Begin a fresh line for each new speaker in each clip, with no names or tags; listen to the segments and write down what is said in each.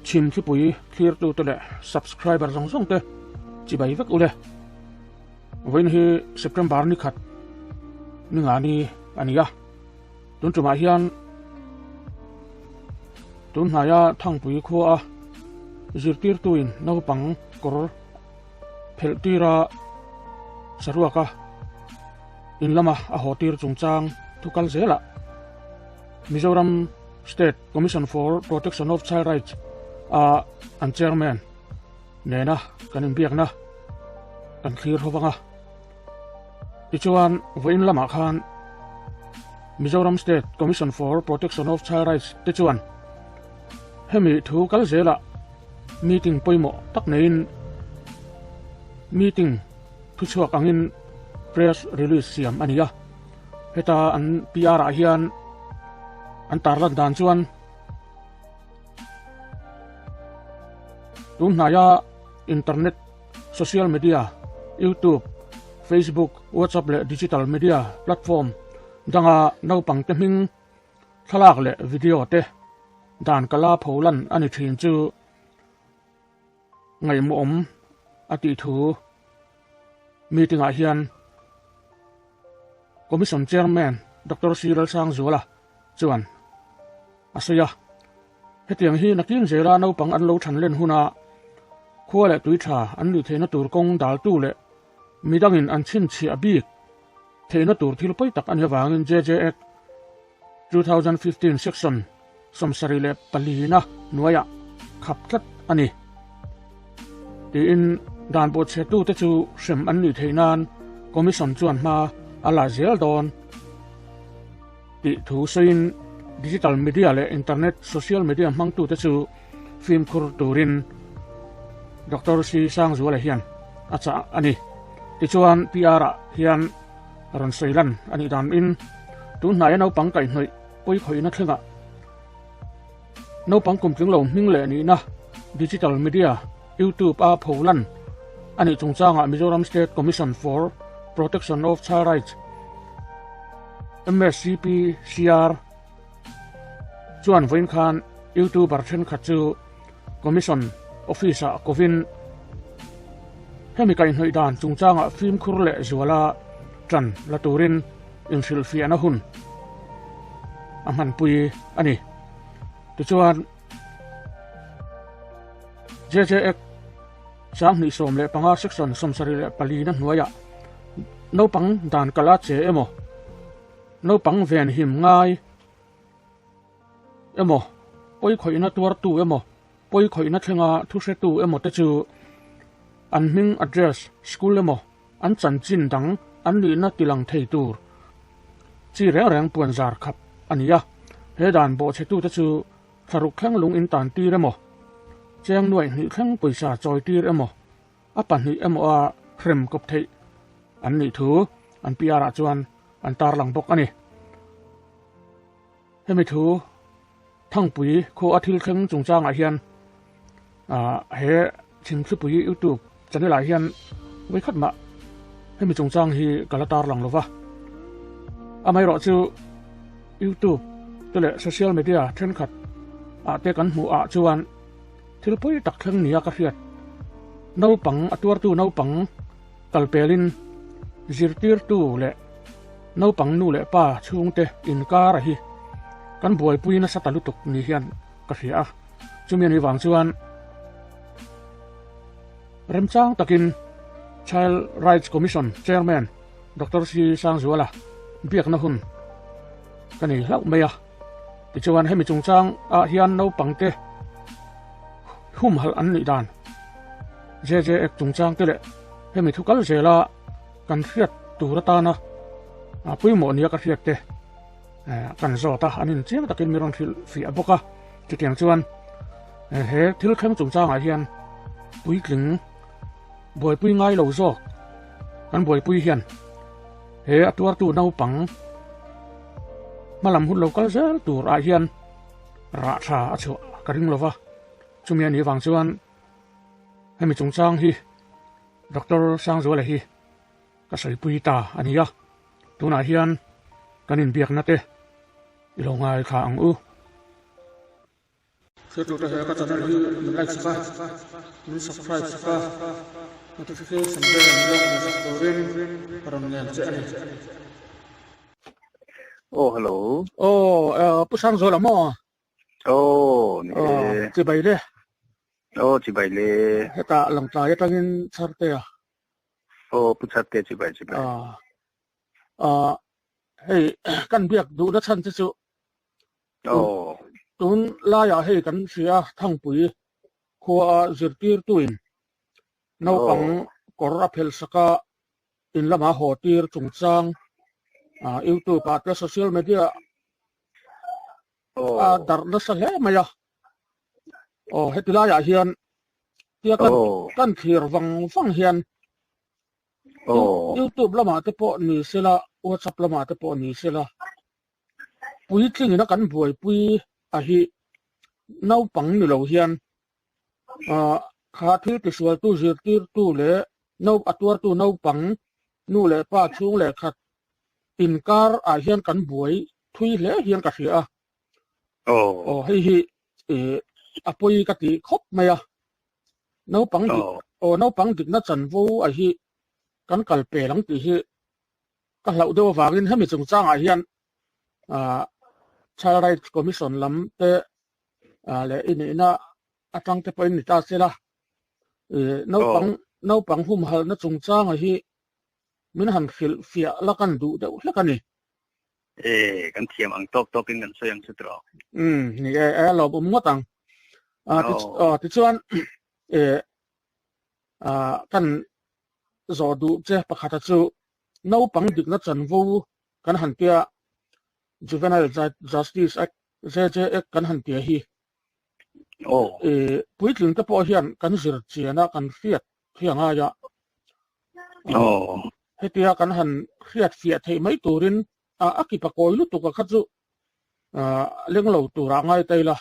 chim khi pui clear tu tele subscriber song song te chi bai vek ule voin hi September ni khat ni nga ni ania tun tuma hian tun haya thang pui khu a zirtir tuin no pang kor pheltira saruaka in lama a hotir chungchang thukal zela Mizoram State Commission for Protection of Child Rights an chairman nena kanin biak na kan clear howanga tichuan voin lama khan Mizoram State Commission for Protection of Child Rights tichuan hemi thukal zela meeting poimo tak nein meeting thuchuak angin press release siam ania heta an PR a hian an tarlan dan chuan tun naya internet social media YouTube Facebook WhatsApp le digital media platform danga naupang te hming thalak le video te dan kala pholan ani thin chu ngai mo om ati thu meeting a hian commission chairman Dr. Cyril Sang Zuala chuan asaya hetiang hi nakin zela naupang an lo than len huna khuale tuitha an ni theina tur kong dal tu le midangin an chin chi abik theina tur thil poi tak an yawangin JJX 2015 section somsari le palina nuaya khaptlat ani in dan bo che tu te chu sem an ni theinan commission chuan ma ala zel don ti thu sein digital media le internet social media mang tu te chu film khur turin Dr. Si Sang Zuala hian acha ani ti chuan PR hian ron seilan ani dan in tu hnai no pang kai hnoi poi khoina thlenga no pang kum tling lo hming le ni na digital media YouTube a pholan ani chungchanga Mizoram State Commission for Protection of Child Rights MSCP-CR chuan voin khan YouTuber then khachu commission officer kovin hemi kai hnoi dan chungchanga film khur le zuala tran laturin in selfie ana hun amhan pui ani tichuan JJX sang ni som le panga section somsari le palina hnuaya no pang dan kala che emo no pang ven him ngai emo poi khoina tuar tu emo poi khoina thlenga thu se tu emo te chu an hming address school emo an chan chin dang an li na tilang thei tur chi re reng puan zar khap ania he dan bo che tu te chu tharuk khang lung in tan ti remo cheng nuai ni khang poisa choi tir emo apan ni emo a khrem kop thei an ni thu an piara chuan an tar lang bok ani hemi thu thang pui kho athil kheng chungchang a hian he thim thlu pui YouTube channel a hian wei khat ma hemi chungchang hi kalatar lang lova amai ro chu YouTube tele social media then khat te kan mu a chuan thil pui tak thleng nia ka hiat no pang atuar tu no pang kalpelin zirtir tu le no pang nu le pa chungte in kar hi kan boi pui na satalutuk ni hian ka hria chumian hi wang chuan remchang takin Child Rights Commission chairman Dr. Si Sang Zuala biak na hun kani lau meya ti chuan hemi chungchang a hian no pangte hum hal an ni dan JJX chungchang tele hemi thukal zela kan hriat turata na pui mo nia ka hriat te kan zota anin chiam takin mirong thil fi aboka ti tiang chuan he thil khem chungchang a hian pui tling boi pui ngai lo zo kan boi pui hian he atuar tu nau pang malam hun lokal zel tur a hian ra tha achu karing lova chumian ni wang chuan hemi chungchang hi Dr. Sang Zuala hi ka sai pui ta ania tuna hian kanin biak na te ilongai kha ang u Facebook ta ka channel hi min like saka min subscribe saka notification bell ni long na storin paron ngen che ani
hello.
Pusang zo la mo chi bai le
Chị bài lê.
heta lang ta ya tangin charte ya
Puchate chị bài.
hey kan biak du na chan chu tun la ya hey kan sia thang pui khua zirtir tuin no pang korra phel saka in lama hotir chungchang YouTube at social media dar na sa he maya hetila ya hian tia kan thir wang hian YouTube lama te po ni sila WhatsApp lama te po ni sila pui tling na kan buai pui a hi nau pang ni lo hian kha thi ti sual tu zir tir tu le nau atwar tu nau pang nu le pa chung le khat inkar a hian kan buai thui le hian ka hria hi apoi ka ti khop maya nau pang dik na chan vo a hi kan kal pe lang ti hi ka hlau do wangin hemi chung chang a hian Child Rights Commission lam te le ina atang te point ni ta sela nau pang hum hal na chung chang a hi min han khil fia la kan du de la kan ni
Kan thiam ang tok in kan soyang sutro.
Ni lo bum ngotang ti chuan kan zo du che pakhata chu nau pang dik na chan vo kan han tia Juvenile Justice Act je kan han tia hi puitling te po hian kan zir chiana kan fiat hianga ya hetia kan han fiat thei mai turin akipa koilu tu ka khachu lenglo tura ngai taila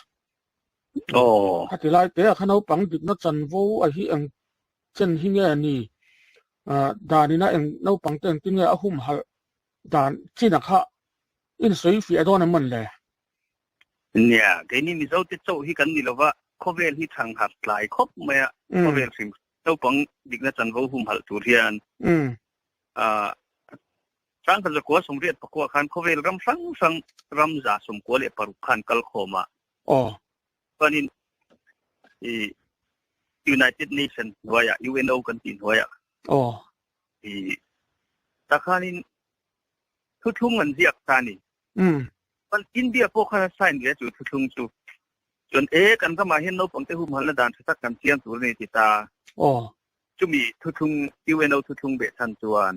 hatilai te khanau pang dik na chan vo a hi ang chen hinge ni danina eng no pang teng tinge ahum hal dan china kha in soi fi adon man le
Nya cái ni mi zo te chau hi kan ni lova khovel hi thang hat lai khop maya khovel sim tau pang dik na chan vo hum hal tur hian sang kan ko som riat pakwa khan khovel ram sang ram za som ko le paru khan kal khoma panin United Nations hoya UNO kan tin hoya takhanin thuthung an ziak tani pan India po kha sign ge chu thuthung chu chon kan ka ma hin no pangte hum hal na dan thak kan siam tur ni ti ta chu mi thuthung UNO thuthung be than chuan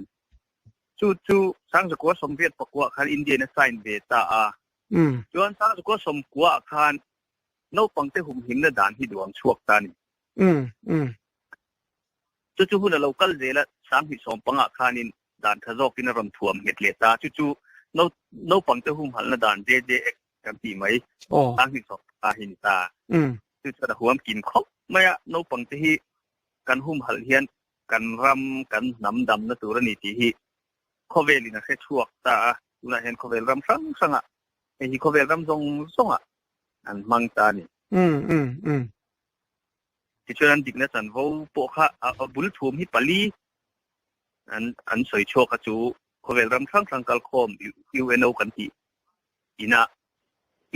chu sang ko som riat pakwa khan India na sign be ta chuan sang ko som kwa khan no pangte hum hin na dan hi duang chuak tani chu hu na local zela sang hi som panga khanin dan thazok in ram thuam het le ta chu no pangte hum hal na dan je kan ti mai sang hi som ta hin ta chu da huam kin khop maya no pangte hi kan hum hal hian kan ram kan nam dam na tur ni ti hi khovel na khe chuak ta una hen khovel ram sanga hi khovel ram songa an mang ta ni ti chuan dik na chan vo po kha bul thum hi pali an soi chok ka chu khovel ram sang kal khom UNO kan ti ina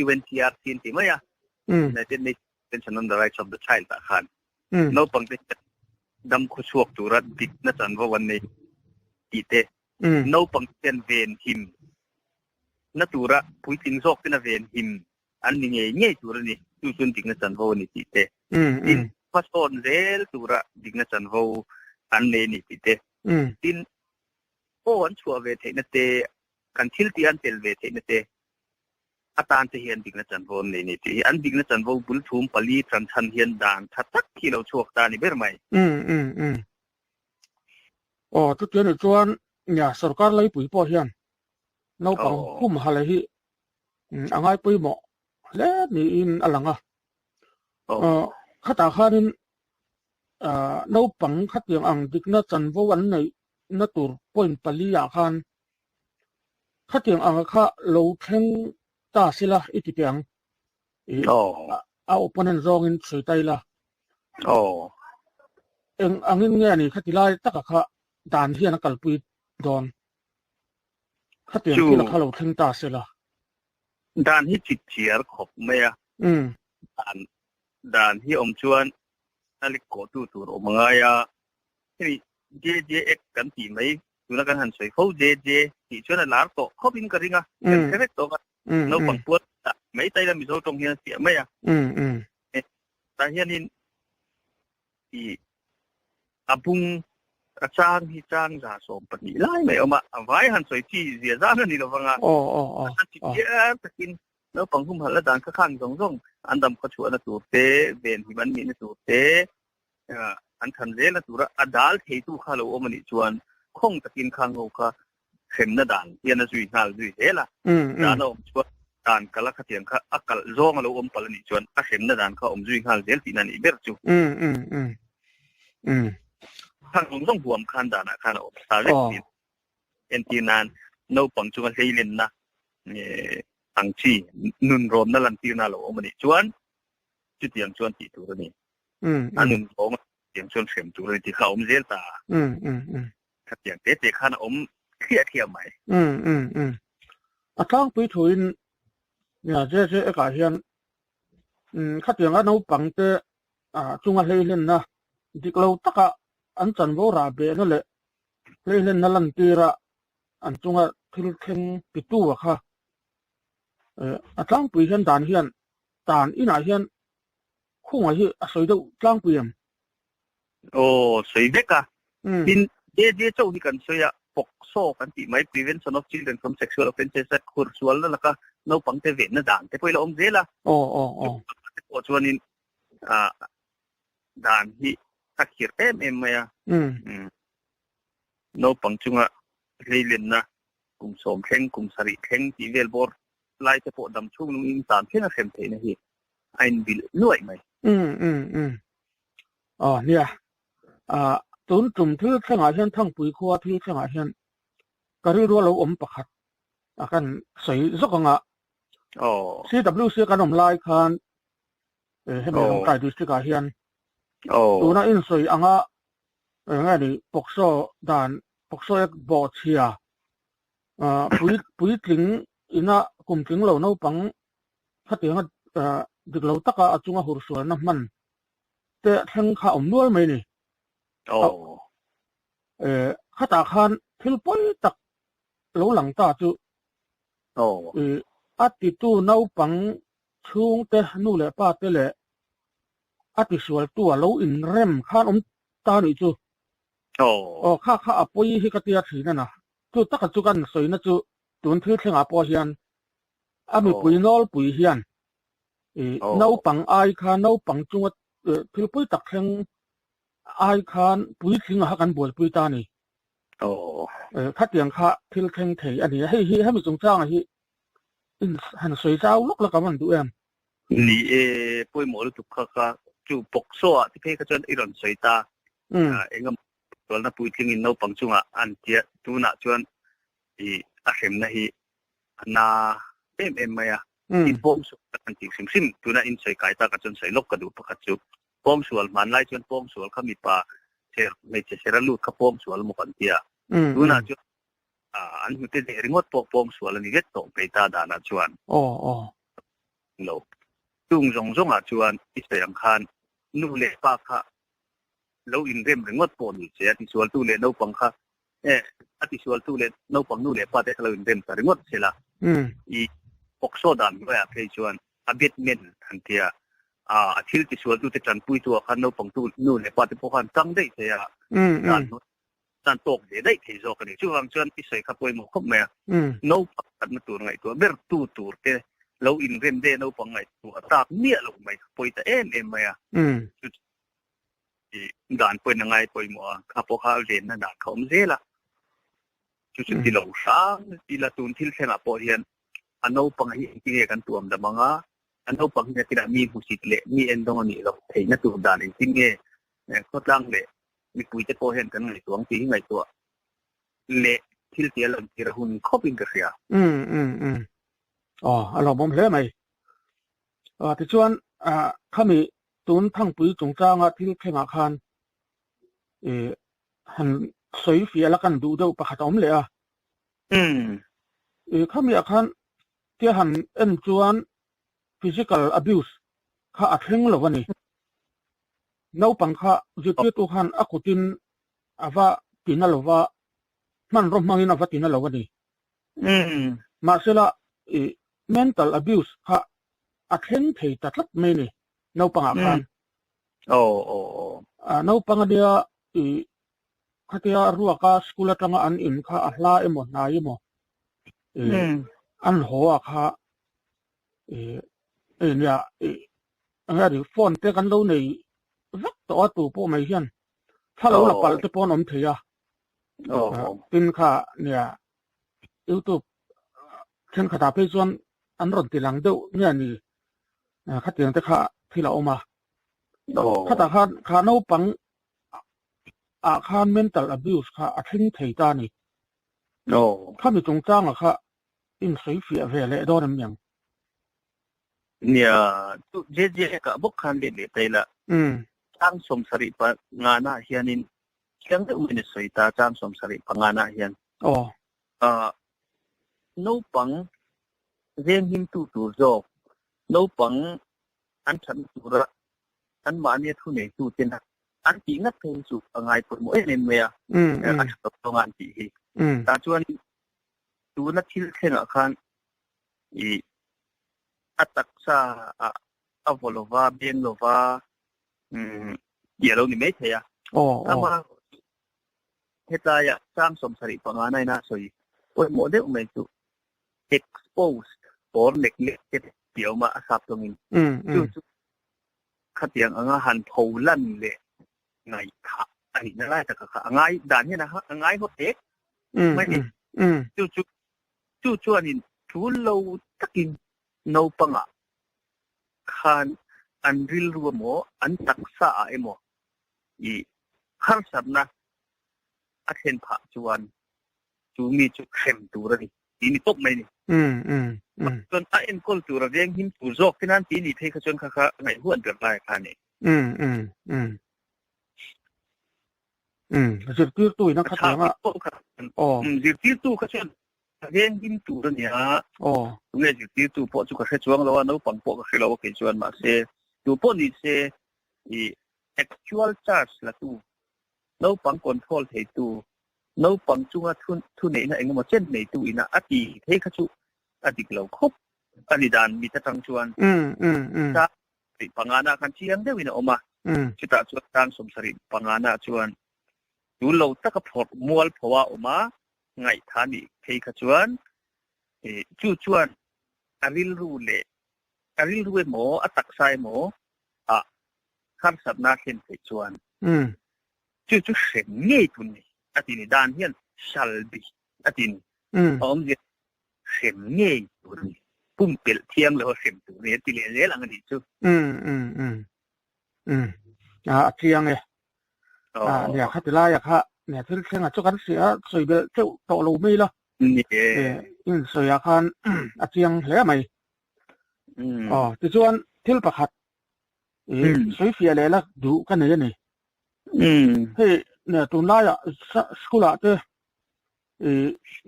UNCR tin ti maya United Nations on the Rights of the Child ta khan no pangte dam khu chuak turat dik na chan vo wan nei ti te no pangten ven him na tura puiting zok na ven him an ni nge tura ni tu chun dik na chan vo ni ti te paston zel tura dik na chan vo an ne ni ti te tin an chua ve the na te kan thil ti an tel ve the na te atan te hian dik na chan vo ni ti an dik na chan vo bul thum pali tran than hian dan thatak kilo chuak ta ni ber mai
tu tian ni chuan nya sarkar lai pui po hian no pang hum hal hi angai pui mo le ni in alanga khata khanin no pang khatiang ang dik na chan vo an nei na tur point pali ya khan khatiang ang kha lo theng ta sila itipiang เอาปนันรองอินสวยไตละ
โอ้
เอ็งอังอินเงี้ยนี่ขัดที่ไล่ตักขะด่านที่นักกัลปุยดอนขัดเตียงที่นักข่าวทิ้งตาเสียละ
ด่านที่จิตเฉียร์ขบไหมอ่ะด่านที่อมชวนนั่นเรียกโกตูตัวอมงายอ่ะที่เจเอ็กกันที่ไหมดูนักการหันสวยเขาเจที่ชวนนั่นหลานโตเขาบินกันริงอ่ะเป็นแค่เล็กโตกันเราบังปวดไม่ใจเรามีโซ่ตรงเฮียเสียไหมอ่ะแต่เฮียนี่ที่อาบุงอาจารย์ที่จ้างจะสมปนิไล่ไหมเอามาไว้หันสวยที่เสียจ้างนี่เราฟังอ่ะจิตเฉียร์จะกินแล้วปังคุ้มหันแล้วด่านข้างส่งอันดำก็ชวนตัวเตะเบนที่มันมีตัวเตะอันทันเจแล้วตัวอันดัลที่ตัวข้าเราอมันชวนคงจะกินข้างเขาก็เข็มนั่นด่านยันจุยหาจุยเฮล่ะด่านเราชวนด่านกะละขัดยังข้าอักกะร้องเราปลนี่ชวนเข็มนั่นด่านเขาจุยหาเจลที่นั่นอีเบอร์จูข้างส่งบวมขันด่านข้างเราสาเล็กนิดเอ็นทีนันเราปังจุกันเฮลินนะตั้งชีนุนรวมนั่นลันตีน่าเราอมันชวนจุดยังชวนที่ตัวนี้อันนุนรวมยังชวนเข็มตัวนี้ที่เขาเจลตาขัดยังเตะข้างเราเครียดไหม
ตั้งไปถุยเนี่ยเจ๊เอกาเฮียนขัดยังเราปังเตจุงอะไรเล่นนะที่เราตักอันจันโบราเบนั่นแหละเล่นนั่นลันตีระอันจุงทิลเข่งปิดตัวค่ะตั้งไปเฮียนด่านเฮียนด่านอีน่าเฮียนคู่ไหนที่สวยดูตั้งไปยัง
โอ้สวยเด็กอ่ะบินเจ๊เจ้าที่กันสวยอ่ะปกโซ่กันที่ไม่ prevention of children from sexual offences at Kurswal นั่นแหละก็เราปังเตเวนนั่นด่านแต่พอเราอมเจล่ะโอ้ชวนนี่ด่านที่ตักเขียนไหมอ่ะเราปังจุงอ่ะเรียนนะกลุ่มสมเข่งกลุ่มสริเข่งที่เวลบอร์ไล่จะปวดดำชุ่มนุ่งอินสานเข่งเข็มเทนะฮีไอ้บิลรวยไหม
อ๋อเนี่ยตุนจุ่มที่เชียงรายเช่นทั้งปุ๋ยขั้วที่เชียงรายเช่นก็เรียกว่าเราประคัดกันใส่สักงะCWC กันอมลายคันให้เป็นองค์การดูสิกาเฮียนตัวนั้นอินใส่อ่ะง่ายดิปกโซด่านปกโซเอกบอเชียปุ๋ยถึงอินะกลุ่มถึงเราเนาปังถ้าถึงดึกเราตักจุงหัวส่วนน้ำมันแต่ทั้งข้าอมด้วยไหมนี่ข้าตาคันทิลปอยตักเราหลังตาจูอาทิตย์น้าปังช่วงเตะนู่นแหละป้าเตะแหละอาทิตย์ส่วนตัวเราอินเร่มข้าอมตาหนิจูข้าปอยให้กติยาถีนั่นนะจูตักจูกันสวยนะจูตัวที่เชียงอาปอเฮียนมีปุยนอลปุยเฮียนน้าปังไอคันน้าปังจงทิลปอยตักแข่งไอคันปุยทิ้งหักกันบวชปุยตานี่ข้าเตียงข้าทิลแข่งเถอันนี้ให้มีจงจ้างให้หันสวยเจ้าลูกแล้วก็มันดู
นี่ปุยหมอรู้ทุกข้าจูปกโซ่ที่เพ่ก็จนอีรอนสวยตาเองก็ตัวนั้นปุยทิ้งอินน้าปังจงอันเดียตัวน่ะจนอาเข็มนะฮีนาไหมอ่ะที่ป้อมสุดอันที่ซิมตัวนั้นอินสวยกายตาก็จนสวยลกกระดูกประคัดจูป้อมสวนมันไล่จนป้อมสวนเขามีป่าไม่ใช่เชรัลูดเขาป้อมสวนมุกันเตียตัวน่ะจนอันที่เด็กริงวัดป้อมสวนนี่เด็กโตไปตาดานาจวนเราจุงจงจวนอิสระคันนู่นเละป้าค่ะเราอินเริ่มริงวัดป้อมนี่เสียที่สวนตู้เล่นเราปังค่ะอาทิตย์วันตู้เล่นเราปังนู่นเละป้าแต่เราอินเริ่มแต่ริงวัดเสียละอีปกโซดามก็อยากให้ชวนอาเบ็ดเมนทันเทียอาทิตย์ที่สวนตู้จะจันปุยตัวขันเราปังตู้นู่นเละป้าแต่พวกขันตั้งได้เสียการตกได้ที่โจกันนี่ช่วงชวนที่ใส่ขับไปหมดครบไหมเราปังมาตัวไงตัวเบอร์ตัวเตะเราอินเริ่มได้เราปังไงตัวตาเมียลงไหมไปแต่ไหมด่านเป็นยังไงไปหมดขับพวกเขาเรียนนั่นด่านเขาไม่เสียละจุดที่เราสร้างที่ละตุนที่เส้นปอเฮียนอันเราปังให้จริงๆกันตัวมันมังอันเราปังให้ที่เรามีผู้สิทธิ์เละมีเอ็นตรงนี้เราเห็นตัวด่านจริงๆเนี่ยก็ตั้งเละมีปุยจะปอเฮียนกันไงตัวจริงไงตัวเละที่เสียหลังที่เราหุ่นข้อปิงกระเสีย
อ๋อเราบ่มเพลไหมที่ชวน ข้ามีตุนทั้งปุยจงจ้างที่แข่งอาคารหันสวยเฟียแล้วกันดูเดี๋ยวประคัตอมเลยข้ามีอาคารที่หันจวน physical abuse ข้าอัดเฮงหรอวันนี้น้าปังข้าจุดที่ตัวหันอากุตินว่าตินาลว่ามันรบมังอินว่าตินาลวันนี้มาเสละmental abuse ข้าอัดเฮงเถิดตัดลับไม่เนี่ยน้าปังอาคารน้าปังเดียข้าที่รู้ว่าข้าสกุลตั้งอันอินข้าอัลลาเอโมนายโมอันหัวข้าเนี่ยอะไรฟอนเตกันเราเนี่ยรักตัวตัวพวกไม่เห็นถ้าเราหลับไปจะป้อนอมเถียเป็นข้าเนี่ยยูทูบเช่นข้าตาเพจวนอันรอนตีหลังเดียวเนี่ยนี่ข้าเตียงแต่ข้าที่เราเอามาข้าตาข้าโน้ปังอาคาร mental abuse ข้าอัดทิ้งเถียตานี่ข้ามีจงจ้างอะข้าอินใส่เฟียเวลเลยโดนน้ำยัง
เนี่ยเจ๊กับบุคคลเด็ดๆไปละจ้างสมสริปงานอาเฮียนินเชื่อได้อุ่นสวยตาจ้างสมสริปงานอาเฮียนนูปังเรียนหิมตูตูโจนูปังอันฉันตูระอันมาเนี่ยทุนเนี่ยตูเจนะอันจีงัดเพลงสุงไงปวดหัวเอ็นเมียอันฉันต้องงานจีแต่ชวนตูนักที่เข่งอาคารอัตักษาอวโลวาเบียนโลวาเดี๋ยวเรานี่ไม่ใช่ถ้ามาเหตุการณ์สร้างสมสริปงานในน่าสวยโอ้ยโมเดลมันจุexpose ปอนเล็กๆเดี๋ยวมาสับตรงนี้จุดขัดยังหันโพลันเลยไงค่ะอันนี้น่าจะค่ะไงด่านนี้นะฮะไงเขาเด็กไม่เห็นจุดนี้ทุนเราตะกินโนปังอ่ะขันอันริลรัวโมอันตักษาเอโมอีข้างสับนะอาเทนผาจวนจูมีจุดเข้มตัวนี้ทีนี้ตบไม่นี่จนเอ็นคนตัวเรียงหิมตัวโจกที่นั่นทีนี้เทขจนข้าไงหัวเดือดร้ายข้านี่
จุดที่ตัวนั่นข้าถามว่า
จุดที่ตัวข้าชนเรียงหิมตัวเนี่ยตรงนี้จุดที่ตัวพอจุกข้าจวงแล้วว่าน้องปังพอข้าเราข้าจวนมาเสียตัวพอนี่เสียactual charge ละตัวน้องปัง control ให้ตัวน้องปังจุงทุนเนี่ยนะเองมันเช่นในตัวอินะอดีเทขจุอดีเราครบอดีดานมีแต่ทางชวนถ้าปังงานาคันเชียงเดียวนะออกมาจุดต่างทางสมสริปังงานาชวนดูเราตะกับพอมัวเพราะว่าออกมาไงท่านี่เทขจวนชวนอริลรูเล่อริลรูหมออัตักไซหมอข้ามสับนาเข็นเทชวนจุเสียงเงี้ยตุนี่อดีนี่ดานเฮียนชัลบีอดีนี่อมเดียเสียงเงี้ยตุนี่ปุ่มเปลี่ยนเทียมเลยว่าเสียงตุนี่ตีเลี้ยเลี้ยหลังนี้จุ
เทียงเลยเนี่ยข้าจะไล่ข้าเนี่ยที่เข่งจุกันเสียสวยเบลเจ้าโตลูไม่ละสวยอาคารเทียงเหลือไหมที่ชวนที่ประคัดสวยเฟียเลยละดูกันเนี่ยนี่เฮ้ยเนี่ยตัวน้าสกุลอะเจ้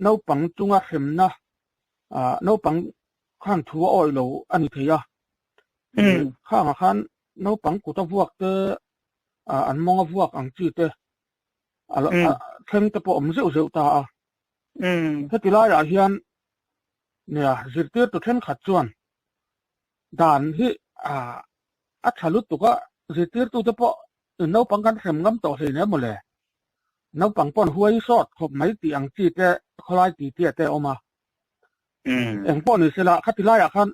น้าปังจุงอาเข็มนะน้าปังข้างทัวอ้อยโลอันนี้เทียข้างอาคารน้าปังกุตพวกเจ้อันมองพวกอังจีเจ้เข่งตะปอมเสียวตาถ้าติลายอาเฮียนเนี่ยจิตเตอร์ตัวเข่งขัดจวนด่านที่อัจฉริตุก็จิตเตอร์ตัวตะปอน้าปังกันเข็มงำต่อเสียเนี่ยหมดเลยน้าปังป้อนหัวอีสอดขบไม่ตีอังจีเจ้คลายตีเตี้ยเจ้ออกมาเอ็งป้อนนี่เสละขัดติลายอาคาร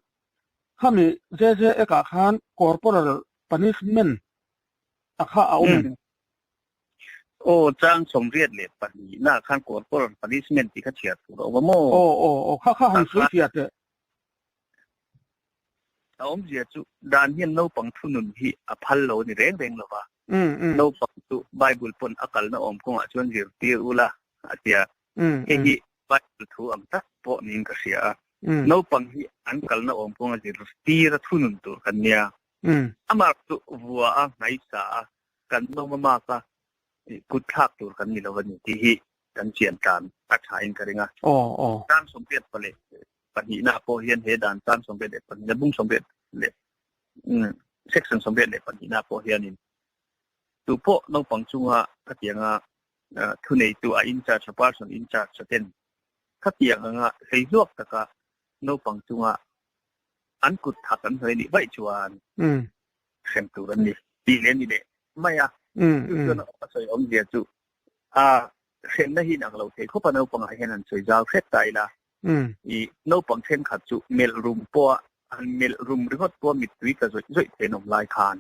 ข้ามีเจเอกอาคาร corporal punishment ข้าเอา
โอ้จ้างสมเรียดเลยปนีหน้าขั้นกดปนปนิสเมนที่เขาเฉียดถูกเอาว่าโม่
ข้าหันสุดเฉียดเลย
เอาผมเสียจุดานเฮียนโนปังทุนุนที่อภัลโลนี่เร่งหรอวะโนปังจุไบเบิลปนอากาศน้าอมคงอาจวนเสียตีอุละอาเจียเฮฮิไบเบิลทูอัมตักปนิงกเสียโนปังที่อันกัลน้าอมคงอาจจะตีระทุนุนตัวกันเนี่ย อามาตุวัวไงสากันน้องมากก็กุดทักตัวกันนี่แล้ววันนี้ที่กันเชียนการอัดฉายกันงะตามสมเด็จไปเลยปัญหาโพเฮียนเฮดานตามสมเด็จปัญหาบุ้งสมเด็จเลยเซ็กชันสมเด็จเลยปัญหาโพเฮียนินตัวพวกน้องปังจุงะก็เตียงทุนในตัวอินจ่าชาวบ้านอินจ่าสเตนก็เตียงให้ลวกแต่ก็น้องปังจุงะอันกุดทักกันเลยนี่ไม่ชวนเข็มตัวนี้ดีเล่นนี่เลยไม่คือน้องสวยอมเดียจูเห็นได้หินอังเราเทเขาปนเอาปังให้นันสวยยาวเซ็ตใจละอีน้องปังเช่นขัดจูเมลรุมปัวอันเมลรุมหรือว่าปัวมิดวิกระสวยเทนอมลายคาน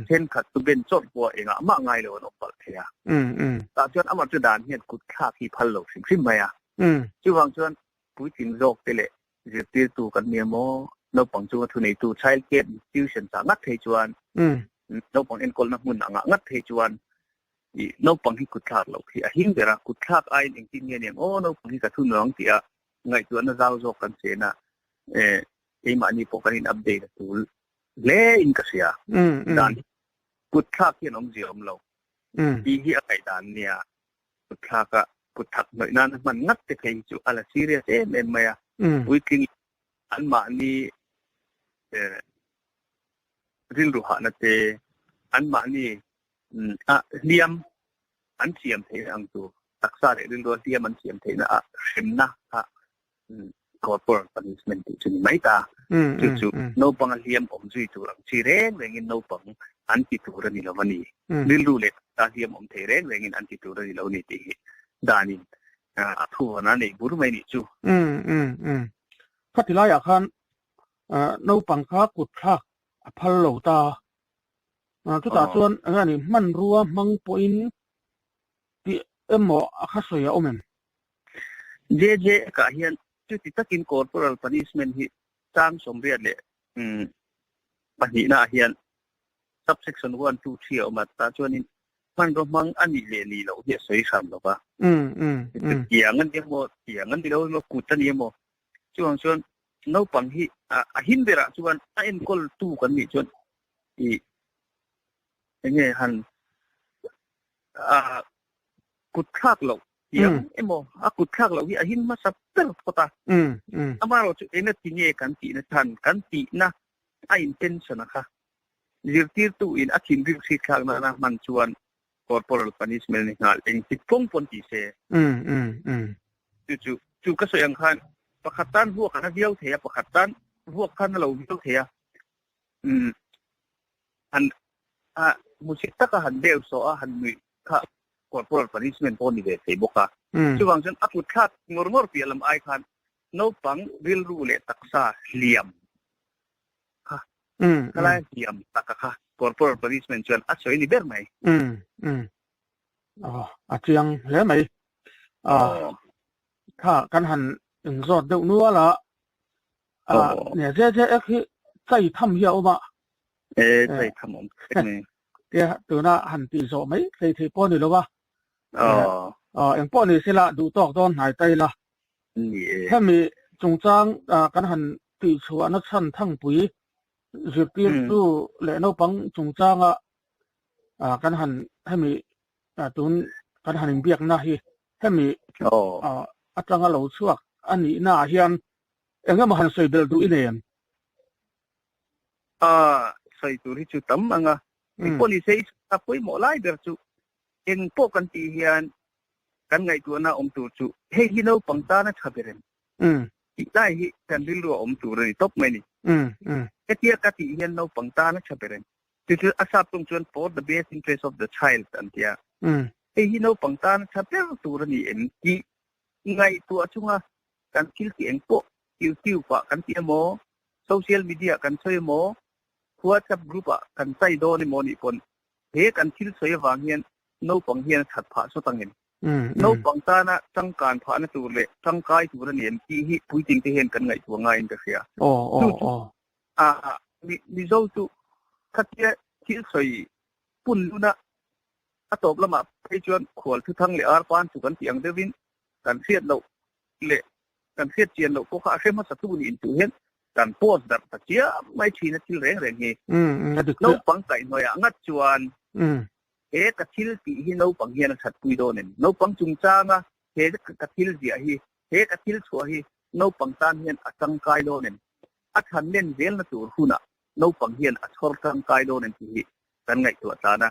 เช่นขัดตัวเป็นจดปัวเองมาไงเลยน้องปังเทียแต่จนอามาจุดานเห็นกุดข้าที่พันโลสิ่งที่ไม่จู่วางจนผู้ถึงโลกเตะจะตีตัวกันเนี่ยโมน้องปังจูทุนในตัว child care institution สางัดเทจวนน้องปังเอ็นกอลนักมุนงัดเทจวนน้องปังที่กุดข้าเราที่หิ้งเดรักกุดข้าไอ้จริงๆเนี่ยโอ้น้องปังที่กระทุนน้องที่ไงตัวนั้นเราโจกันเสียนะมันนี่พวกกันอัปเดตตัวเล่นก็เสียด้านกุดข้าที่น้องเจียมเราที่อะไรด้านเนี่ยกุดข้าก็กุดทักหน่อยนั้นมันงัดเทจูอะไรซีเรียสเอ็นไม่วิกิอันมานี่ริลรูหานาเตอันมานี่เลียมอันเสียมเทอังตัวตักษาเรื่องตัวเลียมอันเสียมเทนะเข็มนะcorporate punishment จุดนี้ไม่ตาจู่ๆโนปังเลียมผมจุยตัวหลังชีเร่งเวงินโนปังอันติตัวนี่ละวันนี้ริลรูเล็กตาเลียมผมเทเร่งเวงินอันติตัวนี่ละวันนี้ที่ดานินทั่วนั้นเองบุรุษไม่นี่จู่
ข้าที่ไล่อาคารโนปังค้ากุดคลากพัลโลตาทุกตาส่วนอันนี้มันรัวมังปอินที่หมอข้าสวยอม
เจก็เห็นจุดที่ตะกิน corporal punishment ที่จ้างสมเด็จเลยปัญหาเห็น subsection 1 2 3ออกมาตาส่วนนี้มันก็มังอันนี้เลยนี่เราเหี้ยสวยซ้ำหรอปะเกี่ยงเงินเดียวหมดเกี่ยงเงินเดียวเรากุดตันเดียวหมดช่วงส่วนน้องปังที่หินเดระส่วนไอ้เอ็นกอลตู้กันนี่ส่วนอย่างเงี้ยฮันกุดคลากเราอย่างโมกุดคลากเราที่หินมาสับเตอร์ก็ตามาเราจะเอ็นตีเนี่ยกันตีนะทันกันตีนะไอ้อินเทนชั่นนะคะยืดตีตู้อินอาทิตย์วิวสิคลากนะมันชวน corporal punishment นี่งานเองติดฟงปนตีเสจู่ก็สวยอย่างคันประคัตตันพวกขันเดียวเทียประคัตตันพวกขันเราเดียวเทียอันมุสิตะก็หันเดียวโซ่หันมีข้า corporal punishment พอนี่เด็กบอกว่าช่วงฉันอัดขัดงอร์เปียลำไอคันโนปังริลรูเลตักษาเหลี่ยมค่ะอะไรเหลี่ยมตักค่ะ corporal punishment ชวนอัดสวยนี่เบอร์ไหม
อาจจะยังแล้วไหมถ้ากันหันรอดเดี๋ยวนู้นละเนี่ยเจ๊คือใจทำเหี้ยวมา
ใจทำผม
เดี๋ยวตัวน่ะหันตีโซ่ไหมเคยป้อนนี่หรือวะเอ็งป้อนนี่สิละดูตอกตอนหายใจละแค่มีจงจ้างกันหันตีชัวนักชั้นทั้งปุ๋ยสืบตีตู้แหล่นเอาปังจงจ้างกันหันให้มีตัวกันหันเบียกนะให้มีอาจารย์เราช่วยอันนี้น่าเฮียนเอ็งก็มาหันใส่เบลดูอินเอง
ใส่ตัวที่จุดตั้มมั้งคนที่ใส่ถ้าป่วยหมอไล่เบลจุเอ็งพวกกันตีเฮียนกันไงตัวน่ะตัวจุเฮ้ยฮิโนปังตานะชาเบรนอีกได้ฮิกันดิลรัวตัวเลยตบไหมนี่เอเทียกติเฮียนโนปังตานะชาเบรนที่อาสาตรงชวน for the best interest of the child อันเดียเฮ้ยฮิโนปังตานะชาเบรนตัวนี้เอ็งที่ไงตัวจุงกันคิดเองพวกคิวปะกันที่โมโซเชียลมีเดียกันช่วยโมหัวจับกรุ๊ปกันใส่โดนโมนี่ปนเฮกันคิดสวยวางเฮียนโนปังเฮียนขัดผ่าสุดตังเงินโนปังตานะจังการผ่านตัวเละจังกายตัวนี้ที่ฮิผู้จริงที่เห็นกันไงตัวง่ายก็เสียมีเจ้าตัวขัดเยอะคิดสวยปุ่นดูนะตบละมาไปชวนขวดทุทั้งเลยอาร์ปานสุกันเสียงเดวินกันเสียดเราเละกันเสียดเจียนเราพวกเขาเข้ามาสักทุกนี่ตัวเห็น กันโพสดับตะเจียไม่ทีนะที่แรงๆนี่
ดึก
นปังไก่หน่อยงัดจวนกะทิลปีที่นปังเฮียนชัดกุยโดนนปังจุงจ้างะกะทิลเดียฮีกะทิลชัวฮีนปังตานเฮียนอัจังกายโดนอัทันเล่นเรียนนะตัวหุ่นนปังเฮียนอัชอร์กังกายโดนที่กันไงตัวตานะ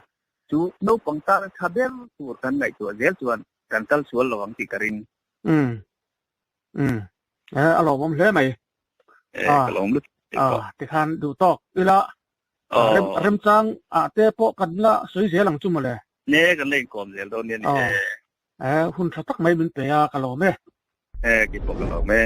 จูนปังตานทับเบลตัวกันไงตัวเรียลจวนกันตัลชวนระวังที่กริน
อารมณ์ผมเลยไหม
กลมลึก
ติดขันดูตอกอีละเริ่มจังเตะโปกันละสวยเสียหลังจุ่มเลย
เนี่ยกันเล่นกลมเสียตัวเนี่ย
หุ่นสักไม่เป็นเปียกะโหลเม่
กี่ปกกะโหลเม่